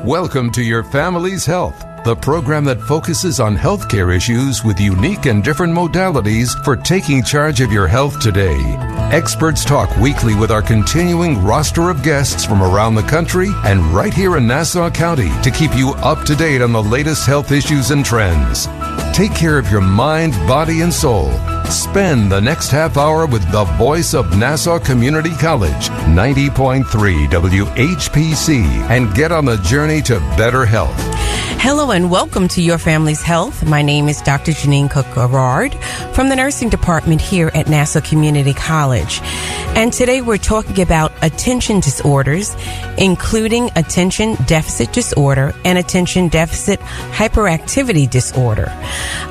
Welcome to Your Family's Health, the program that focuses on healthcare issues with unique and different modalities for taking charge of your health today. Experts talk weekly with our continuing roster of guests from around the country and right here in Nassau County to keep you up to date on the latest health issues and trends. Take care of your mind, body, and soul. Spend the next half hour with the voice of Nassau Community College, 90.3 WHPC, and get on the journey to better health. Hello and welcome to Your Family's Health. My name is Dr. Jeanine Cook-Garard from the nursing department here at Nassau Community College. And today we're talking about attention disorders, including attention deficit disorder and attention deficit hyperactivity disorder.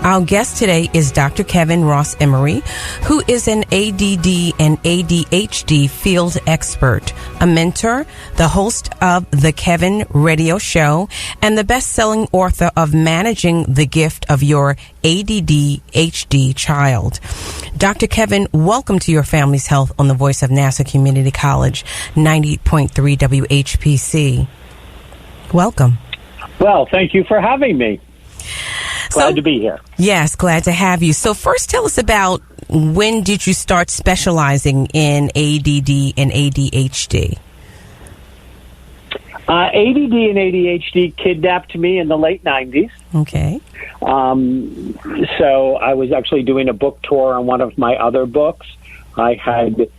Our guest today is Dr. Kevin Ross Emery, who is an ADD and ADHD field expert, a mentor, the host of The Kevin Radio Show, and the best-selling author of Managing the Gift of Your ADHD Child. Dr. Kevin, welcome to Your Family's Health on the voice of Nassau Community College, 90.3 WHPC. Welcome. Well, thank you for having me. Glad to be here. Yes, glad to have you. So first tell us about when did you start specializing in ADD and ADHD? ADD and ADHD kidnapped me in the late 90s. Okay. So I was actually doing a book tour on one of my other books. I had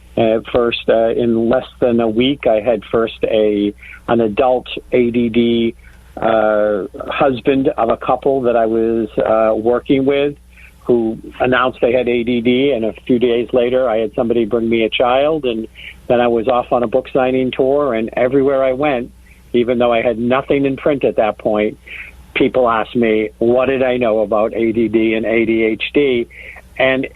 first, in less than a week, I had first an adult ADD husband of a couple that I was working with who announced they had ADD, and a few days later I had somebody bring me a child, and then I was off on a book signing tour, and everywhere I went, even though I had nothing in print at that point, people asked me, what did I know about ADD and ADHD? And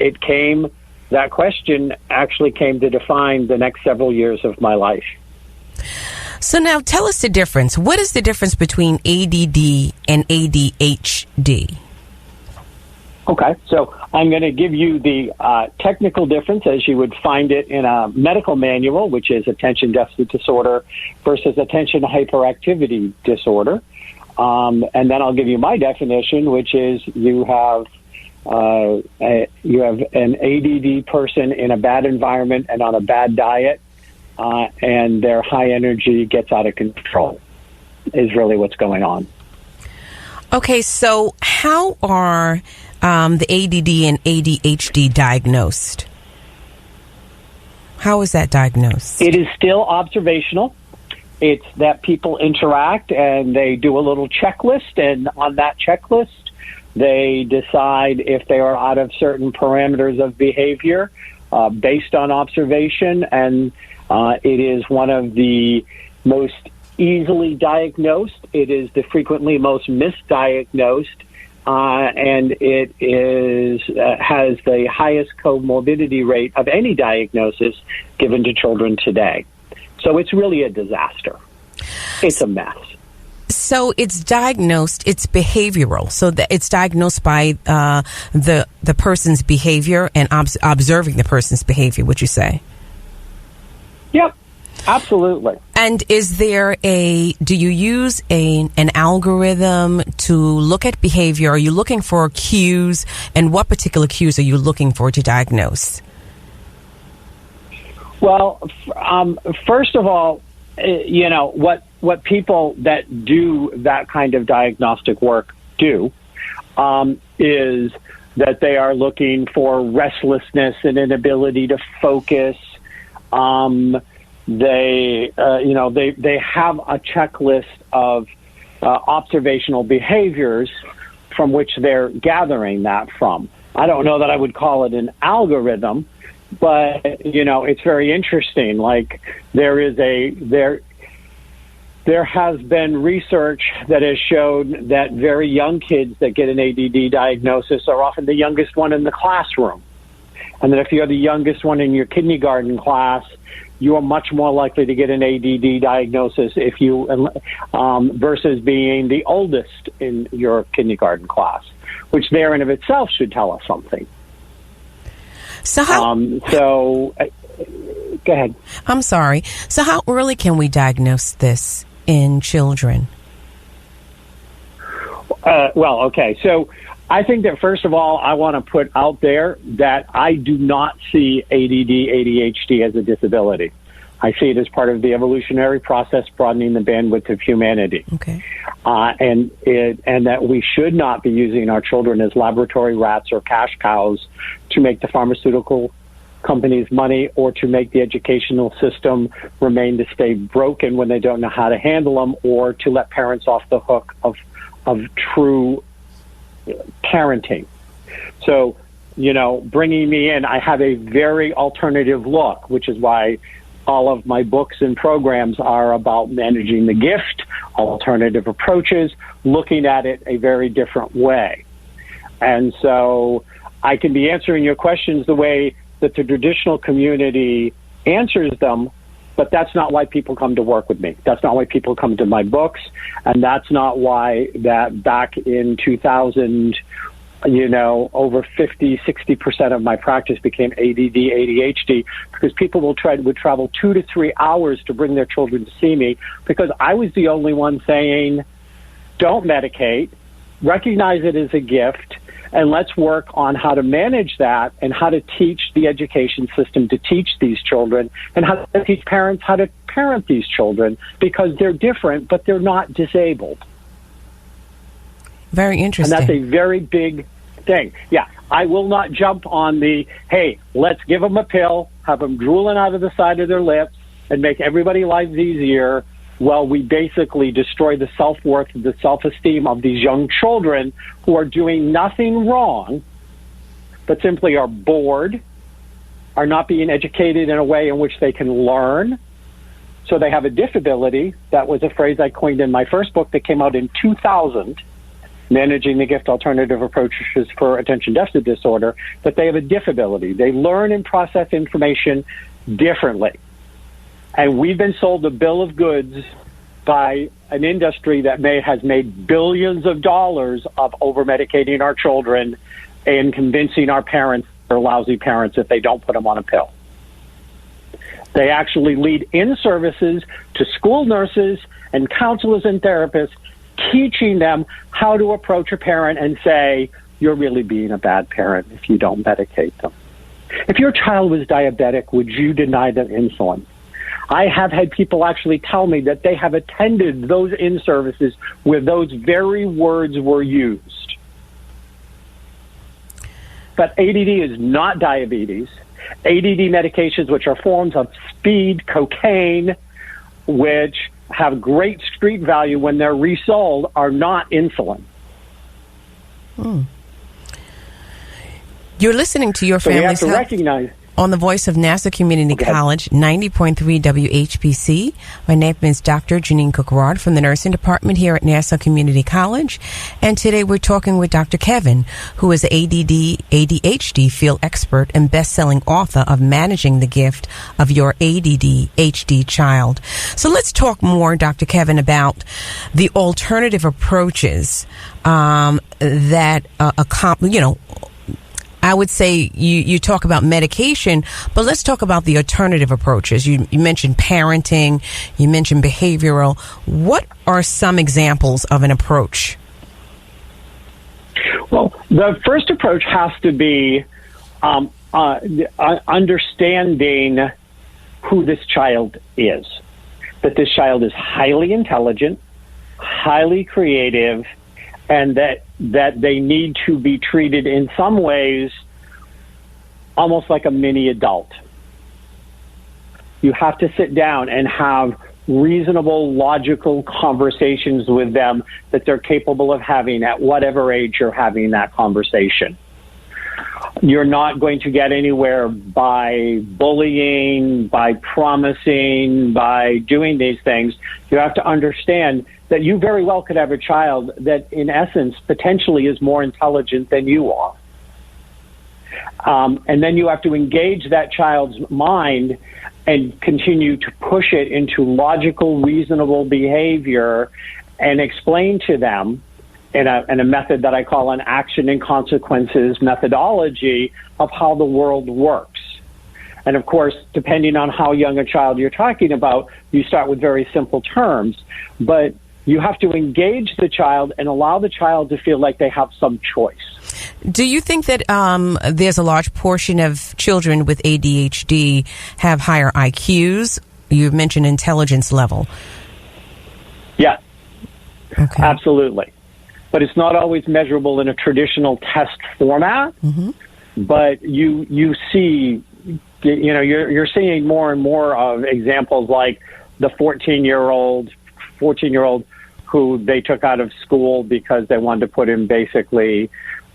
that question actually came to define the next several years of my life. So now tell us the difference. What is the difference between ADD and ADHD? Okay, so I'm going to give you the technical difference as you would find it in a medical manual, which is attention deficit disorder versus attention hyperactivity disorder. And then I'll give you my definition, which is you have an ADD person in a bad environment and on a bad diet, and their high energy gets out of control is really what's going on. Okay, so how are the ADD and ADHD diagnosed? How is that diagnosed? It is still observational. It's that people interact and they do a little checklist, and on that checklist, they decide if they are out of certain parameters of behavior based on observation, and it is one of the most easily diagnosed. It is the frequently most misdiagnosed, and it has the highest comorbidity rate of any diagnosis given to children today. So it's really a disaster. It's a mess. So it's diagnosed, it's behavioral. So that it's diagnosed by the person's behavior and observing the person's behavior, would you say? Yep, absolutely. And do you use an algorithm to look at behavior? Are you looking for cues, and what particular cues are you looking for to diagnose? Well, first of all, what people that do that kind of diagnostic work do is that they are looking for restlessness and inability to focus. They have a checklist of observational behaviors from which they're gathering that from. I don't know that I would call it an algorithm, but it's very interesting. Like there has been research that has shown that very young kids that get an ADD diagnosis are often the youngest one in the classroom. And that if you're the youngest one in your kindergarten class, you are much more likely to get an ADD diagnosis versus being the oldest in your kindergarten class, which there in of itself should tell us something. So go ahead. I'm sorry. So how early can we diagnose this in children? Okay. So I think that, first of all, I want to put out there that I do not see ADD, ADHD as a disability. I see it as part of the evolutionary process broadening the bandwidth of humanity. Okay. And that we should not be using our children as laboratory rats or cash cows to make the pharmaceutical companies money, or to make the educational system remain to stay broken when they don't know how to handle them, or to let parents off the hook of true parenting. So, bringing me in, I have a very alternative look, which is why all of my books and programs are about managing the gift, alternative approaches, looking at it a very different way. And so I can be answering your questions the way that the traditional community answers them, but that's not why people come to work with me. That's not why people come to my books, and that's not why that back in 2000, over 50-60% of my practice became ADD, ADHD, because people would travel 2 to 3 hours to bring their children to see me, because I was the only one saying, don't medicate, recognize it as a gift, and let's work on how to manage that and how to teach the education system to teach these children, and how to teach parents how to parent these children, because they're different, but they're not disabled. Very interesting. And that's a very big thing. Yeah, I will not jump on the, hey, let's give them a pill, have them drooling out of the side of their lips, and make everybody's lives easier. Well, we basically destroy the self-worth, the self-esteem of these young children who are doing nothing wrong, but simply are bored, are not being educated in a way in which they can learn. So they have a disability. That was a phrase I coined in my first book that came out in 2000, Managing the Gift, Alternative Approaches for Attention Deficit Disorder, that they have a disability. They learn and process information differently. And we've been sold a bill of goods by an industry that has made billions of dollars of over-medicating our children and convincing our parents they're lousy parents if they don't put them on a pill. They actually lead in services to school nurses and counselors and therapists, teaching them how to approach a parent and say, you're really being a bad parent if you don't medicate them. If your child was diabetic, would you deny them insulin? I have had people actually tell me that they have attended those in-services where those very words were used. But ADD is not diabetes. ADD medications, which are forms of speed, cocaine, which have great street value when they're resold, are not insulin. You're listening to Your Family's Health. We have to recognize on the voice of Nassau Community College, 90.3 WHPC. My name is Dr. Jeanine Cook-Garard from the Nursing Department here at Nassau Community College. And today we're talking with Dr. Kevin, who is an ADD, ADHD field expert and best-selling author of Managing the Gift of Your ADD, HD Child. So let's talk more, Dr. Kevin, about the alternative approaches that I would say you talk about medication, but let's talk about the alternative approaches. You mentioned parenting, you mentioned behavioral. What are some examples of an approach? Well, the first approach has to be understanding who this child is. That this child is highly intelligent, highly creative, and that they need to be treated in some ways almost like a mini adult. You have to sit down and have reasonable, logical conversations with them that they're capable of having at whatever age you're having that conversation. You're not going to get anywhere by bullying, by promising, by doing these things. You have to understand that you very well could have a child that, in essence, potentially is more intelligent than you are. And then you have to engage that child's mind and continue to push it into logical, reasonable behavior and explain to them in a method that I call an action and consequences methodology of how the world works. And of course, depending on how young a child you're talking about, you start with very simple terms. But you have to engage the child and allow the child to feel like they have some choice. Do you think that there's a large portion of children with ADHD have higher IQs? You've mentioned intelligence level. Yeah, okay. Absolutely. But it's not always measurable in a traditional test format. Mm-hmm. But you see, you're seeing more and more of examples like the 14-year-old who they took out of school because they wanted to put him basically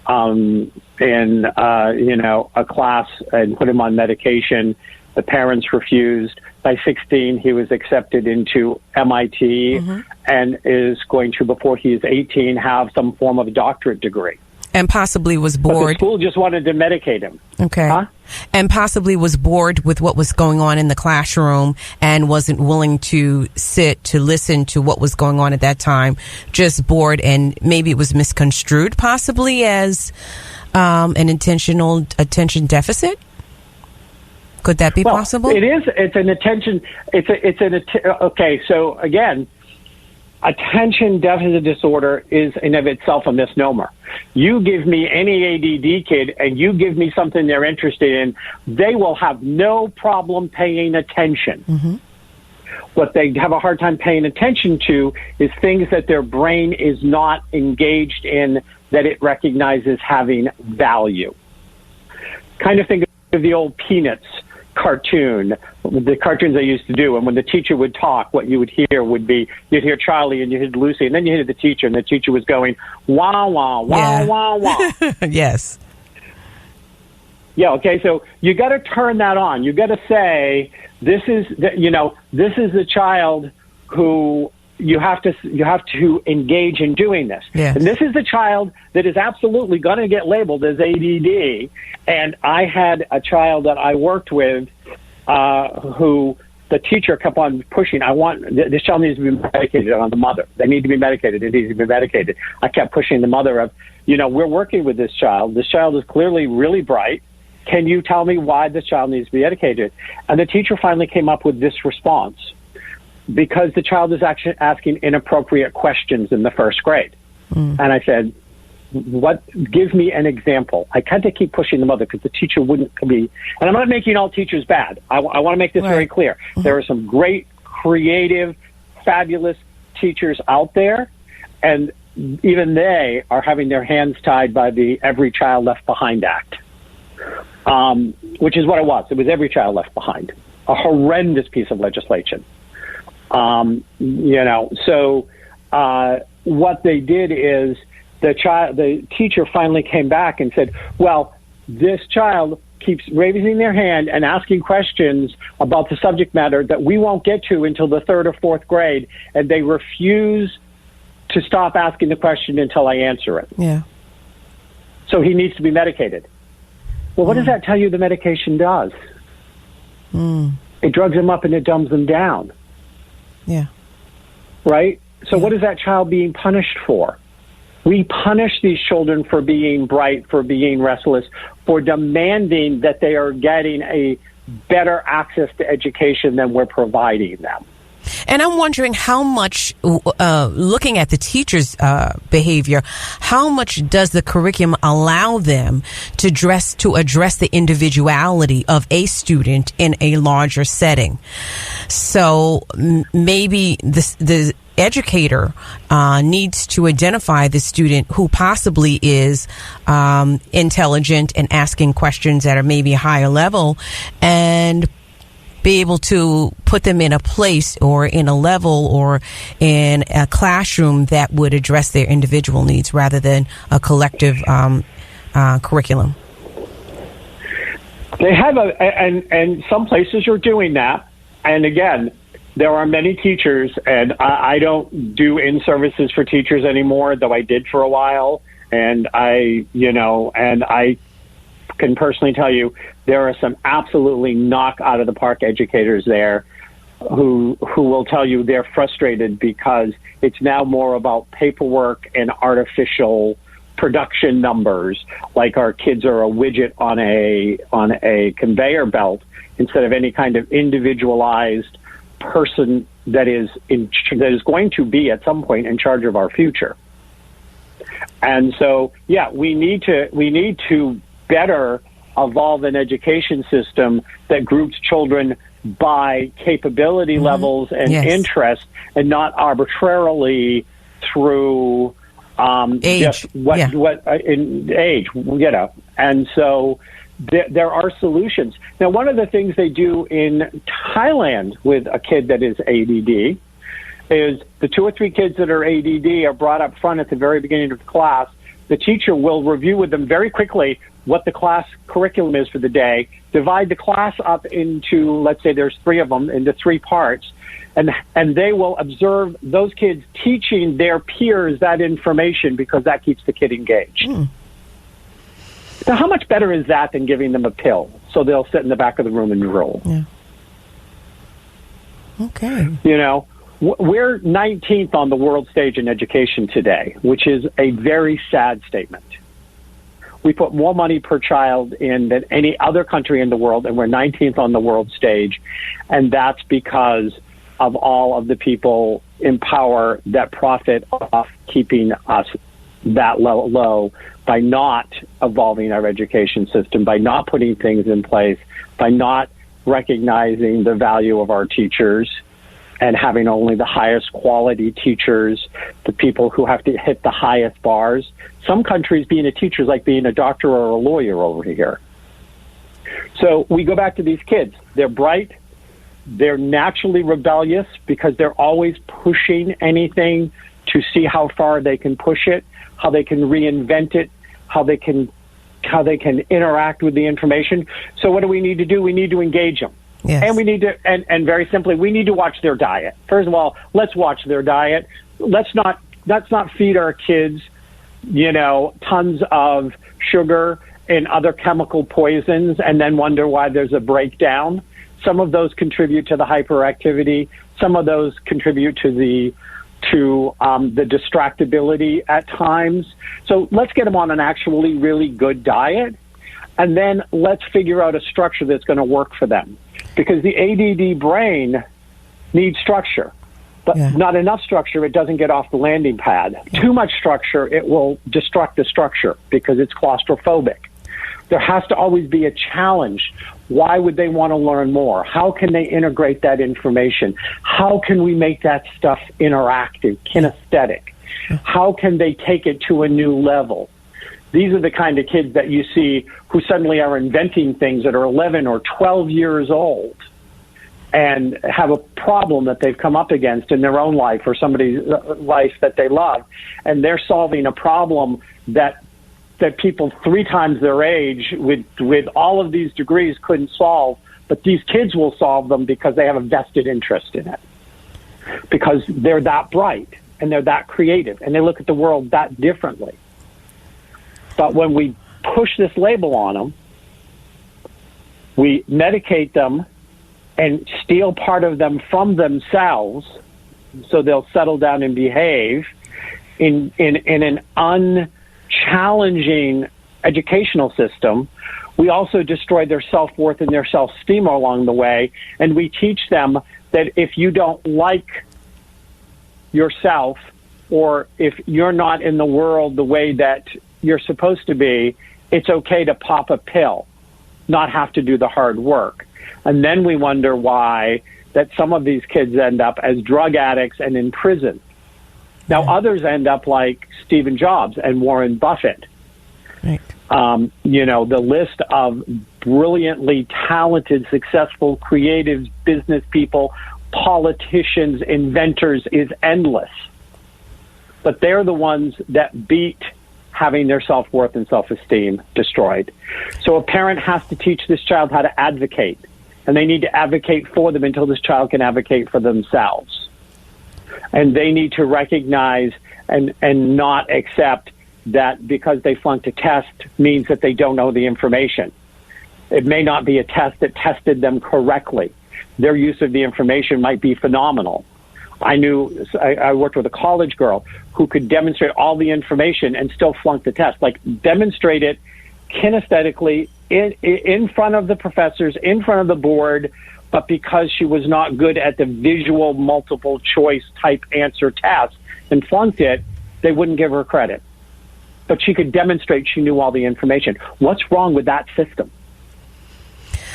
in a class and put him on medication. The parents refused. By 16, he was accepted into MIT and is going to, before he is 18, have some form of doctorate degree. And possibly was bored. But the school just wanted to medicate him. Okay. Huh? And possibly was bored with what was going on in the classroom and wasn't willing to sit to listen to what was going on at that time. Just bored, and maybe it was misconstrued possibly as an intentional attention deficit. Could that be possible? It is. It's an attention. Okay. So again, attention deficit disorder is in of itself a misnomer. You give me any ADD kid and you give me something they're interested in, they will have no problem paying attention. Mm-hmm. What they have a hard time paying attention to is things that their brain is not engaged in, that it recognizes having value. Kind of think of the old Peanuts cartoon, the cartoons I used to do, and when the teacher would talk, what you would hear would be, you'd hear Charlie and you heard Lucy, and then you hear the teacher, and the teacher was going, wah, wah, wah, wah, wah. Yes. Yeah, okay, so you got to turn that on. You got to say, this is the child who you have to engage in doing this. Yes. And this is the child that is absolutely going to get labeled as ADD. And I had a child that I worked with who the teacher kept on pushing. This child needs to be medicated on the mother. They need to be medicated. It needs to be medicated. I kept pushing the mother of, we're working with this child. This child is clearly really bright. Can you tell me why this child needs to be medicated? And the teacher finally came up with this response. Because the child is actually asking inappropriate questions in the first grade. And I said, give me an example. I had to keep pushing the mother because the teacher wouldn't be, and I'm not making all teachers bad. I want to make this very clear. Mm-hmm. There are some great, creative, fabulous teachers out there, and even they are having their hands tied by the Every Child Left Behind Act, which is what it was. It was Every Child Left Behind, a horrendous piece of legislation. So what they did is the teacher finally came back and said, well, this child keeps raising their hand and asking questions about the subject matter that we won't get to until the third or fourth grade, and they refuse to stop asking the question until I answer it. Yeah. So he needs to be medicated. Well, what does that tell you the medication does? It drugs them up and it dumbs them down. Yeah. Right? So what is that child being punished for? We punish these children for being bright, for being restless, for demanding that they are getting a better access to education than we're providing them. And I'm wondering how much, looking at the teacher's behavior, how much does the curriculum allow them to address the individuality of a student in a larger setting? So maybe the educator needs to identify the student who possibly is intelligent and asking questions that are maybe a higher level, and be able to put them in a place or in a level or in a classroom that would address their individual needs rather than a collective curriculum. They have and some places are doing that. And again, there are many teachers, and I don't do in-services for teachers anymore, though I did for a while. And I can personally tell you there are some absolutely knock out of the park educators there who will tell you they're frustrated because it's now more about paperwork and artificial production numbers, like our kids are a widget on a conveyor belt instead of any kind of individualized person that is going to be at some point in charge of our future. And so, yeah, we need to better evolve an education system that groups children by capability levels and interest, and not arbitrarily through age. Just what in age, And so there are solutions. Now, one of the things they do in Thailand with a kid that is ADD is the 2 or 3 kids that are ADD are brought up front at the very beginning of the class. The teacher will review with them very quickly what the class curriculum is for the day, divide the class up into, let's say there's 3 of them, into 3 parts, and they will observe those kids teaching their peers that information, because that keeps the kid engaged. So how much better is that than giving them a pill so they'll sit in the back of the room and drool? Yeah. Okay. We're 19th on the world stage in education today, which is a very sad statement. We put more money per child in than any other country in the world, and we're 19th on the world stage. And that's because of all of the people in power that profit off keeping us that low by not evolving our education system, by not putting things in place, by not recognizing the value of our teachers, and having only the highest quality teachers, the people who have to hit the highest bars. Some countries, being a teacher is like being a doctor or a lawyer over here. So we go back to these kids. They're bright. They're naturally rebellious because they're always pushing anything to see how far they can push it, how they can reinvent it, how they can interact with the information. So what do we need to do? We need to engage them. Yes. And we need to, and very simply, we need to watch their diet. First of all, let's watch their diet. Let's not feed our kids, tons of sugar and other chemical poisons and then wonder why there's a breakdown. Some of those contribute to the hyperactivity. Some of those contribute to the distractibility at times. So let's get them on an actually really good diet, and then let's figure out a structure that's going to work for them. Because the ADD brain needs structure, but not enough structure, it doesn't get off the landing pad. Too much structure, it will destruct the structure because it's claustrophobic. There has to always be a challenge. Why would they want to learn more? How can they integrate that information? How can we make that stuff interactive, kinesthetic? How can they take it to a new level? These are the kind of kids that you see who suddenly are inventing things that are 11 or 12 years old and have a problem that they've come up against in their own life or somebody's life that they love. And they're solving a problem that people 3 times their age with all of these degrees couldn't solve. But these kids will solve them because they have a vested interest in it. Because they're that bright and they're that creative and they look at the world that differently. But when we push this label on them, we medicate them and steal part of them from themselves so they'll settle down and behave in an unchallenging educational system. We also destroy their self-worth and their self-esteem along the way, and we teach them that if you don't like yourself or if you're not in the world the way that you're supposed to be, it's okay to pop a pill, not have to do the hard work. And then we wonder why that some of these kids end up as drug addicts and in prison. Now, others end up like Stephen Jobs and Warren Buffett. Right. The list of brilliantly talented, successful, creative business people, politicians, inventors is endless. But they're the ones that beat having their self-worth and self-esteem destroyed. So a parent has to teach this child how to advocate, and they need to advocate for them until this child can advocate for themselves. And they need to recognize and not accept that because they flunked a test means that they don't know the information. It may not be a test that tested them correctly. Their use of the information might be phenomenal. I worked with a college girl who could demonstrate all the information and still flunk the test. Like, demonstrate it kinesthetically in front of the professors, in front of the board, but because she was not good at the visual multiple choice type answer test and flunked it, they wouldn't give her credit. But she could demonstrate she knew all the information. What's wrong with that system?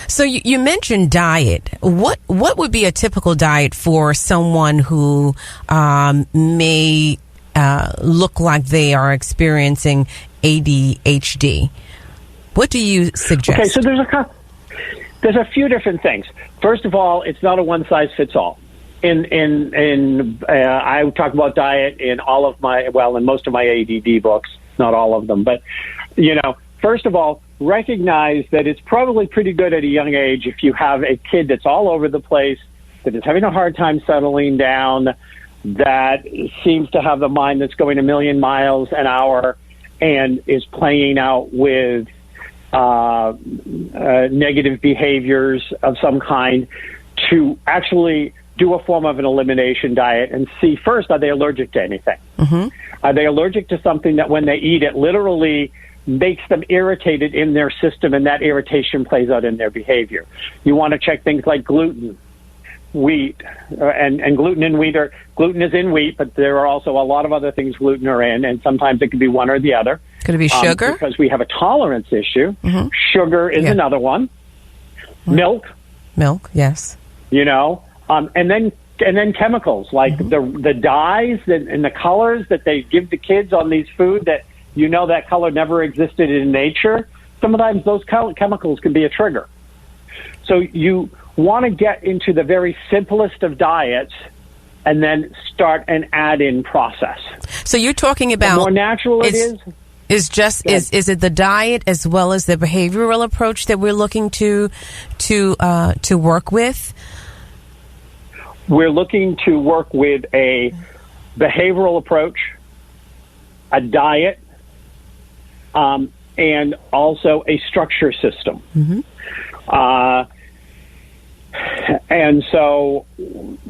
So you mentioned diet. What would be a typical diet for someone who may look like they are experiencing ADHD? What do you suggest? Okay, so there's a few different things. First of all, it's not a one size fits all. I talk about diet in in most of my ADD books, not all of them, but first of all, recognize that it's probably pretty good at a young age if you have a kid that's all over the place, that is having a hard time settling down, that seems to have the mind that's going a million miles an hour and is playing out with negative behaviors of some kind, to actually do a form of an elimination diet and see first, are they allergic to anything? Mm-hmm. Are they allergic to something that when they eat it literally makes them irritated in their system, and that irritation plays out in their behavior? You want to check things like gluten, wheat, and gluten in wheat. Gluten is in wheat, but there are also a lot of other things gluten are in, and sometimes it can be one or the other. Could it be sugar? Because we have a tolerance issue. Mm-hmm. Sugar is another one. Mm-hmm. Milk, yes. And then chemicals like the dyes and the colors that they give the kids on these food that that color never existed in nature. Sometimes those chemicals can be a trigger. So you want to get into the very simplest of diets and then start an add-in process. So you're talking about the more natural it is. Is it the diet as well as the behavioral approach that we're looking to work with? We're looking to work with a behavioral approach, a diet, and also a structure system. Mm-hmm. And so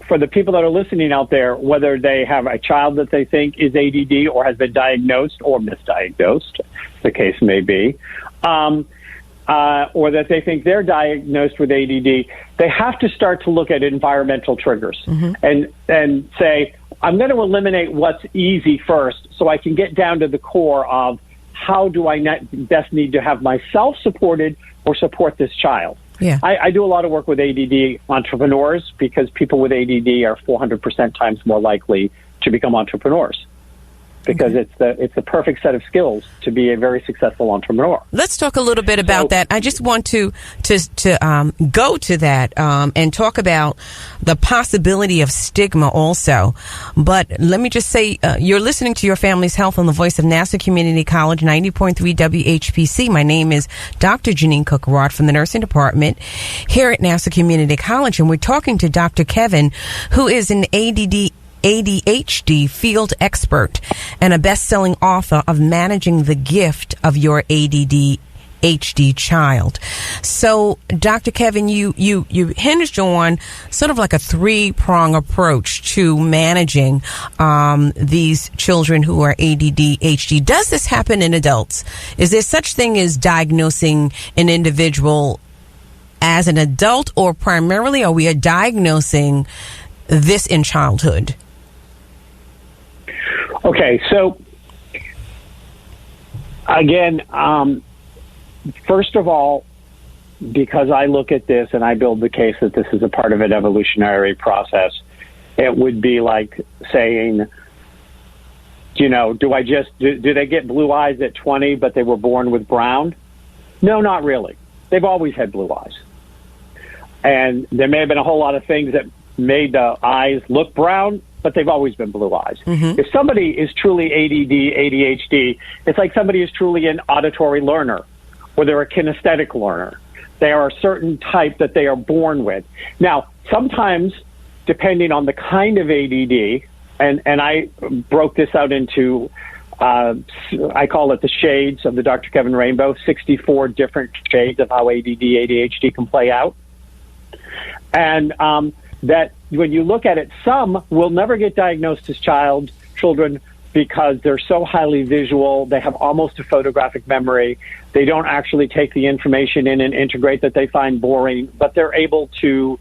for the people that are listening out there, whether they have a child that they think is ADD or has been diagnosed or misdiagnosed, the case may be, or that they think they're diagnosed with ADD, they have to start to look at environmental triggers and say, I'm going to eliminate what's easy first so I can get down to the core of how do I best need to have myself supported or support this child. Yeah. I do a lot of work with ADD entrepreneurs because people with ADD are 400% times more likely to become entrepreneurs. Because it's the perfect set of skills to be a very successful entrepreneur. Let's talk a little bit about that. I just want to go to that and talk about the possibility of stigma also. But let me just say, you're listening to Your Family's Health on the voice of Nassau Community College, 90.3 WHPC. My name is Dr. Jeanine Cook-Garard from the nursing department here at Nassau Community College, and we're talking to Dr. Kevin, who is an ADHD field expert and a best-selling author of Managing the Gift of Your ADHD Child. So, Dr. Kevin, you hinged on sort of like a three-prong approach to managing these children who are ADHD. Does this happen in adults? Is there such thing as diagnosing an individual as an adult, or primarily are we diagnosing this in childhood? Okay, so again, first of all, because I look at this and I build the case that this is a part of an evolutionary process, it would be like saying, do they get blue eyes at 20, but they were born with brown? No, not really. They've always had blue eyes. And there may have been a whole lot of things that made the eyes look brown, but they've always been blue eyes. Mm-hmm. If somebody is truly ADD, ADHD, it's like somebody is truly an auditory learner, or they're a kinesthetic learner. They are a certain type that they are born with. Now, sometimes, depending on the kind of ADD, and I broke this out into, I call it the shades of the Dr. Kevin Rainbow, 64 different shades of how ADD, ADHD can play out. And that when you look at it, some will never get diagnosed as children because they're so highly visual. They have almost a photographic memory. They don't actually take the information in and integrate that they find boring, but they're able to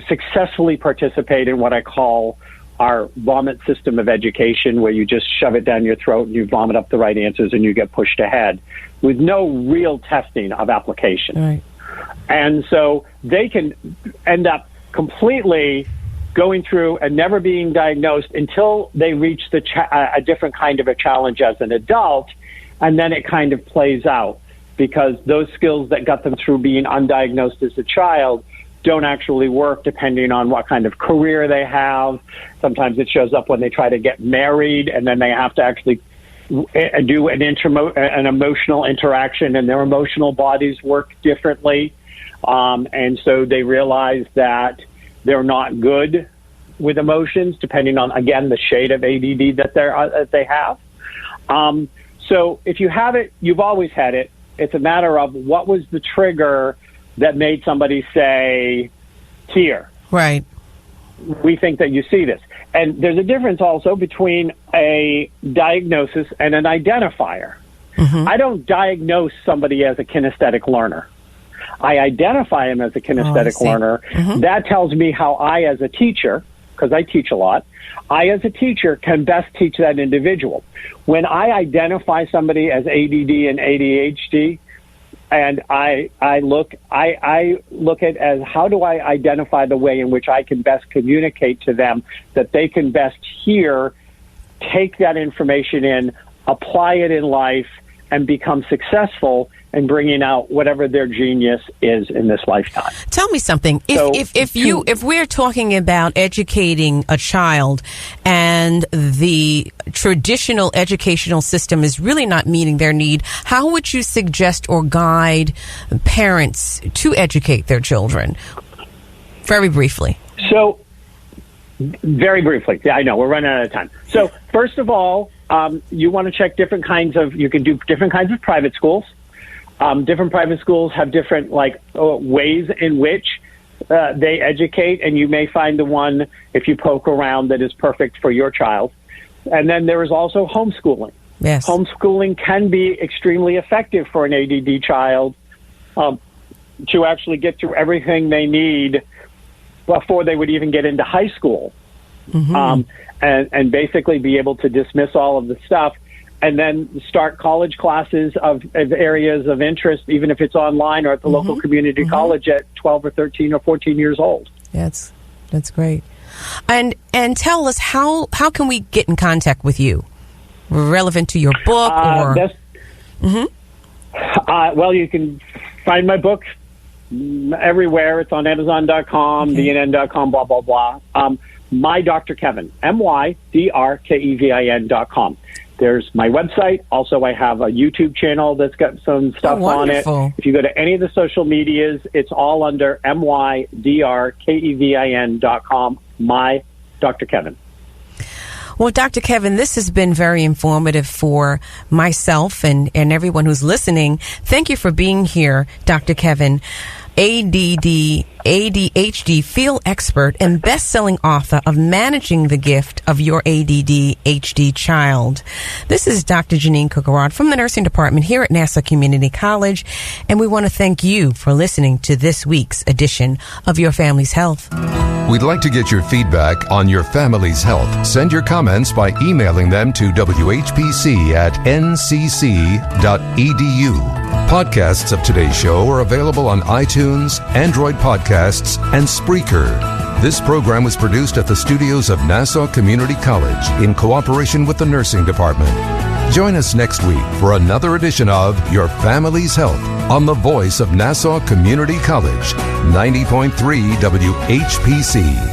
successfully participate in what I call our vomit system of education, where you just shove it down your throat and you vomit up the right answers and you get pushed ahead with no real testing of application. Right. And so they can end up completely going through and never being diagnosed until they reach a different kind of a challenge as an adult, and then it kind of plays out, because those skills that got them through being undiagnosed as a child don't actually work depending on what kind of career they have. Sometimes it shows up when they try to get married, and then they have to actually do an emotional interaction, and their emotional bodies work differently. And so they realize that they're not good with emotions, depending on, again, the shade of ADD that they have. So if you have it, you've always had it. It's a matter of what was the trigger that made somebody say, here. Right. We think that you see this. And there's a difference also between a diagnosis and an identifier. Mm-hmm. I don't diagnose somebody as a kinesthetic learner. I identify him as a kinesthetic learner. Mm-hmm. That tells me how I, as a teacher, because I teach a lot, I, as a teacher, can best teach that individual. When I identify somebody as ADD and ADHD, and I look at as how do I identify the way in which I can best communicate to them that they can best hear, take that information in, apply it in life, and become successful in bringing out whatever their genius is in this lifetime. Tell me something. If we're talking about educating a child and the traditional educational system is really not meeting their need, how would you suggest or guide parents to educate their children? Very briefly. So, very briefly. Yeah, I know. We're running out of time. So, first of all, you want to check you can do different kinds of private schools. Different private schools have different ways in which they educate, and you may find the one, if you poke around, that is perfect for your child. And then there is also homeschooling. Yes. Homeschooling can be extremely effective for an ADD child to actually get through everything they need before they would even get into high school. Mm-hmm. And basically be able to dismiss all of the stuff, and then start college classes of areas of interest, even if it's online or at the local community college at 12 or 13 or 14 years old. That's great. And tell us, how can we get in contact with you? Relevant to your book? Well, you can find my book everywhere. It's on Amazon.com, DNN.com, blah, blah, blah. My Dr. Kevin, MYDRKEVIN.com. There's my website. Also, I have a YouTube channel that's got some stuff on it. If you go to any of the social medias, it's all under MYDRKEVIN.com. My Dr. Kevin. Well, Dr. Kevin, this has been very informative for myself and everyone who's listening. Thank you for being here, Dr. Kevin. ADHD field expert and best-selling author of Managing the Gift of Your ADHD Child. This is Dr. Jeanine Cook-Garard from the nursing department here at Nassau Community College, and we want to thank you for listening to this week's edition of Your Family's Health. We'd like to get your feedback on your family's health. Send your comments by emailing them to whpc@ncc.edu. Podcasts of today's show are available on iTunes, Android Podcasts, and Spreaker. This program was produced at the studios of Nassau Community College in cooperation with the nursing department. Join us next week for another edition of Your Family's Health on the voice of Nassau Community College, 90.3 WHPC.